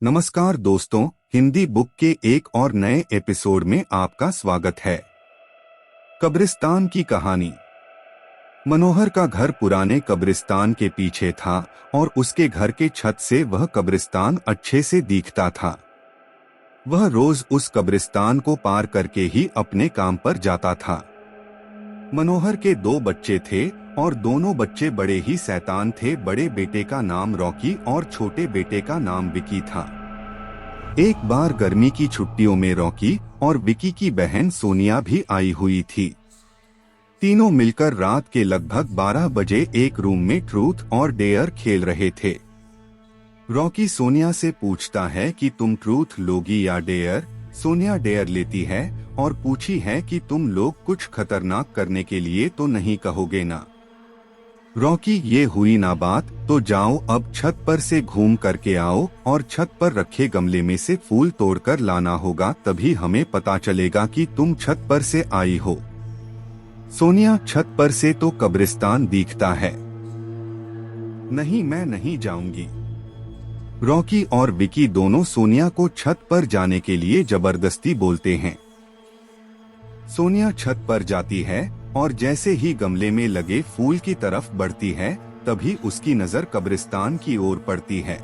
नमस्कार दोस्तों, हिंदी बुक के एक और नए एपिसोड में आपका स्वागत है। कब्रिस्तान की कहानी। मनोहर का घर पुराने कब्रिस्तान के पीछे था और उसके घर के छत से वह कब्रिस्तान अच्छे से दिखता था। वह रोज उस कब्रिस्तान को पार करके ही अपने काम पर जाता था। मनोहर के दो बच्चे थे और दोनों बच्चे बड़े ही शैतान थे। बड़े बेटे का नाम रॉकी और छोटे बेटे का नाम विकी था। एक बार गर्मी की छुट्टियों में रॉकी और विकी की बहन सोनिया भी आई हुई थी। तीनों मिलकर रात के लगभग 12 बजे एक रूम में ट्रूथ और डेयर खेल रहे थे। रॉकी सोनिया से पूछता है कि तुम ट्रूथ लोगी या डेयर। सोनिया डेयर लेती है और पूछी है कि तुम लोग कुछ खतरनाक करने के लिए तो नहीं कहोगे ना। रॉकी, ये हुई ना बात, तो जाओ अब छत पर से घूम करके आओ और छत पर रखे गमले में से फूल तोड़कर लाना होगा, तभी हमें पता चलेगा कि तुम छत पर से आई हो। सोनिया, छत पर से तो कब्रिस्तान दिखता है। नहीं, मैं नहीं जाऊंगी। रॉकी और विकी दोनों सोनिया को छत पर जाने के लिए जबरदस्ती बोलते हैं। सोनिया छत पर जाती है और जैसे ही गमले में लगे फूल की तरफ बढ़ती है, तभी उसकी नजर कब्रिस्तान की ओर पड़ती है।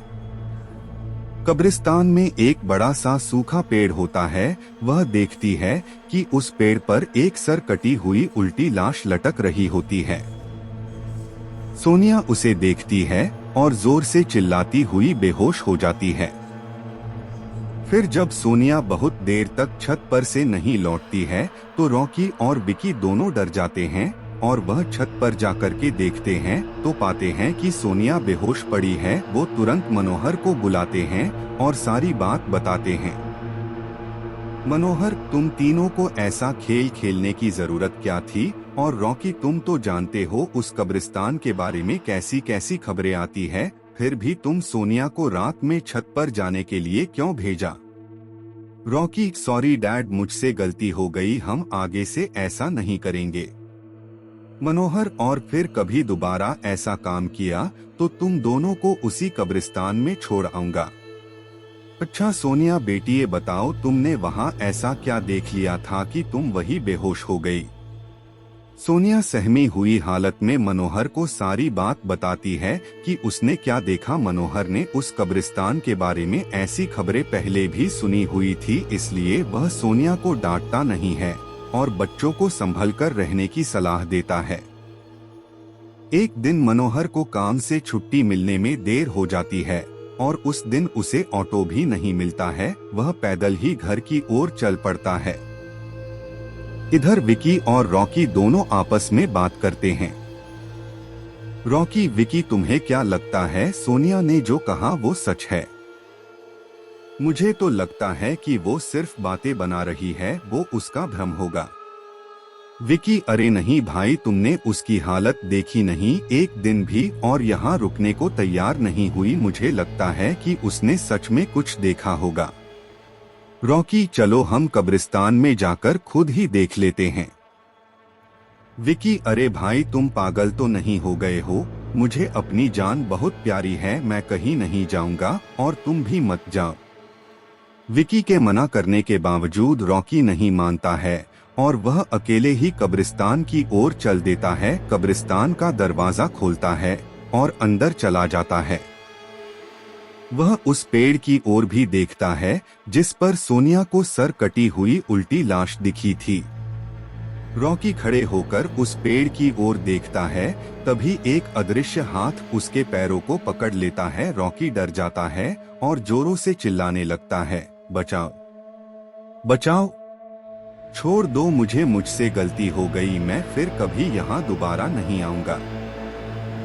कब्रिस्तान में एक बड़ा सा सूखा पेड़ होता है। वह देखती है कि उस पेड़ पर एक सर कटी हुई उल्टी लाश लटक रही होती है। सोनिया उसे देखती है और जोर से चिल्लाती हुई बेहोश हो जाती है। फिर जब सोनिया बहुत देर तक छत पर से नहीं लौटती है, तो रॉकी और विकी दोनों डर जाते हैं और वह छत पर जाकर के देखते हैं तो पाते हैं कि सोनिया बेहोश पड़ी है। वो तुरंत मनोहर को बुलाते हैं और सारी बात बताते हैं। मनोहर, तुम तीनों को ऐसा खेल खेलने की जरूरत क्या थी? और रॉकी, तुम तो जानते हो उस कब्रिस्तान के बारे में कैसी कैसी खबरें आती है, फिर भी तुम सोनिया को रात में छत पर जाने के लिए क्यों भेजा? रॉकी, सॉरी डैड, मुझसे गलती हो गई, हम आगे से ऐसा नहीं करेंगे। मनोहर, और फिर कभी दोबारा ऐसा काम किया तो तुम दोनों को उसी कब्रिस्तान में छोड़ आऊंगा। अच्छा सोनिया बेटी, ये बताओ तुमने वहां ऐसा क्या देख लिया था कि तुम वही बेहोश हो गई? सोनिया सहमी हुई हालत में मनोहर को सारी बात बताती है कि उसने क्या देखा। मनोहर ने उस कब्रिस्तान के बारे में ऐसी खबरें पहले भी सुनी हुई थी, इसलिए वह सोनिया को डांटता नहीं है और बच्चों को संभलकर रहने की सलाह देता है। एक दिन मनोहर को काम से छुट्टी मिलने में देर हो जाती है और उस दिन उसे ऑटो भी नहीं मिलता है। वह पैदल ही घर की ओर चल पड़ता है। इधर विकी और रॉकी दोनों आपस में बात करते हैं। रॉकी, विकी, तुम्हें क्या लगता है सोनिया ने जो कहा वो सच है? मुझे तो लगता है कि वो सिर्फ बातें बना रही है, वो उसका भ्रम होगा। विकी, अरे नहीं भाई, तुमने उसकी हालत देखी नहीं, एक दिन भी और यहाँ रुकने को तैयार नहीं हुई। मुझे लगता है कि उसने सच में कुछ देखा होगा। रॉकी, चलो हम कब्रिस्तान में जाकर खुद ही देख लेते हैं। विकी, अरे भाई, तुम पागल तो नहीं हो गए हो? मुझे अपनी जान बहुत प्यारी है, मैं कहीं नहीं जाऊंगा और तुम भी मत जाओ। विकी के मना करने के बावजूद रॉकी नहीं मानता है और वह अकेले ही कब्रिस्तान की ओर चल देता है। कब्रिस्तान का दरवाजा खोलता है और अंदर चला जाता है। वह उस पेड़ की ओर भी देखता है जिस पर सोनिया को सर कटी हुई उल्टी लाश दिखी थी। रॉकी खड़े होकर उस पेड़ की ओर देखता है, तभी एक अदृश्य हाथ उसके पैरों को पकड़ लेता है। रॉकी डर जाता है और जोरों से चिल्लाने लगता है, बचाओ, बचाओ, छोड़ दो मुझे, मुझसे गलती हो गई, मैं फिर कभी यहाँ दोबारा नहीं आऊंगा।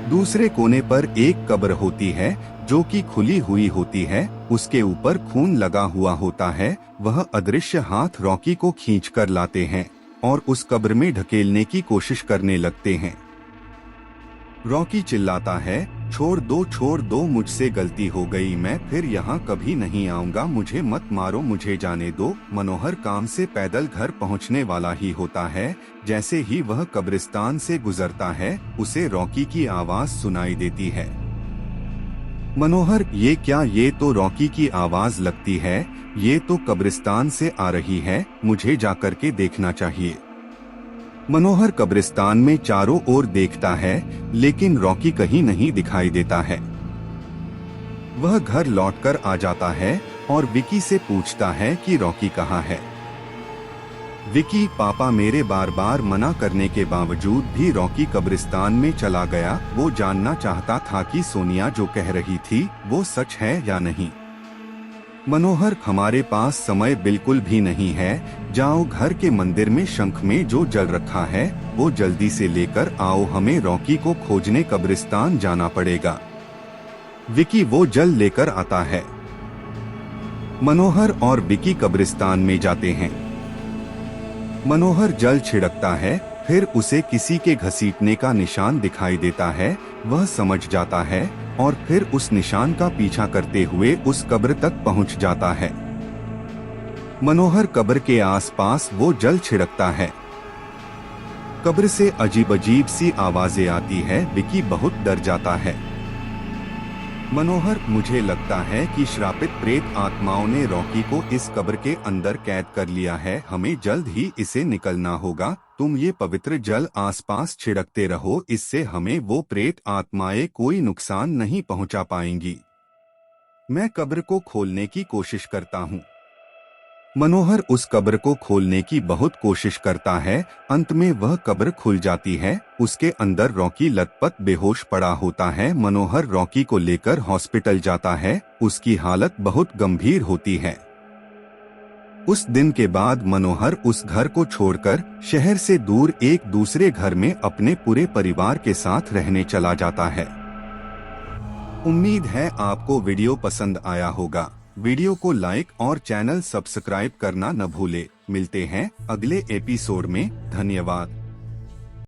दूसरे कोने पर एक कब्र होती है जो कि खुली हुई होती है, उसके ऊपर खून लगा हुआ होता है। वह अदृश्य हाथ रॉकी को खींचकर लाते हैं और उस कब्र में ढकेलने की कोशिश करने लगते हैं। रॉकी चिल्लाता है, छोड़ दो, मुझसे गलती हो गई, मैं फिर यहाँ कभी नहीं आऊंगा, मुझे मत मारो, मुझे जाने दो। मनोहर काम से पैदल घर पहुँचने वाला ही होता है। जैसे ही वह कब्रिस्तान से गुजरता है, उसे रॉकी की आवाज सुनाई देती है। मनोहर, ये क्या? ये तो रॉकी की आवाज लगती है। ये तो कब्रिस्तान से आ रही है, मुझे जाकर के देखना चाहिए। मनोहर कब्रिस्तान में चारों ओर देखता है, लेकिन रॉकी कहीं नहीं दिखाई देता है। वह घर लौटकर आ जाता है और विकी से पूछता है कि रॉकी कहाँ है। विकी, पापा मेरे बार बार मना करने के बावजूद भी रॉकी कब्रिस्तान में चला गया। वो जानना चाहता था कि सोनिया जो कह रही थी वो सच है या नहीं। मनोहर, हमारे पास समय बिल्कुल भी नहीं है। जाओ, घर के मंदिर में शंख में जो जल रखा है वो जल्दी से लेकर आओ। हमें रॉकी को खोजने कब्रिस्तान जाना पड़ेगा। विकी वो जल लेकर आता है। मनोहर और विकी कब्रिस्तान में जाते हैं। मनोहर जल छिड़कता है, फिर उसे किसी के घसीटने का निशान दिखाई देता है। वह समझ जाता है और फिर उस निशान का पीछा करते हुए उस कब्र तक पहुंच जाता है। मनोहर कब्र के आसपास वो जल छिड़कता है। कब्र से अजीब अजीब सी आवाजें आती है। विकी बहुत डर जाता है। मनोहर, मुझे लगता है कि श्रापित प्रेत आत्माओं ने रॉकी को इस कब्र के अंदर कैद कर लिया है। हमें जल्द ही इसे निकलना होगा। तुम ये पवित्र जल आसपास छिड़कते रहो, इससे हमें वो प्रेत आत्माएं कोई नुकसान नहीं पहुंचा पाएंगी। मैं कब्र को खोलने की कोशिश करता हूँ। मनोहर उस कब्र को खोलने की बहुत कोशिश करता है। अंत में वह कब्र खुल जाती है। उसके अंदर रॉकी लथपथ बेहोश पड़ा होता है। मनोहर रॉकी को लेकर हॉस्पिटल जाता है। उसकी हालत बहुत गंभीर होती है। उस दिन के बाद मनोहर उस घर को छोड़कर शहर से दूर एक दूसरे घर में अपने पूरे परिवार के साथ रहने चला जाता है। उम्मीद है आपको वीडियो पसंद आया होगा। वीडियो को लाइक और चैनल सब्सक्राइब करना न भूले। मिलते हैं अगले एपिसोड में। धन्यवाद।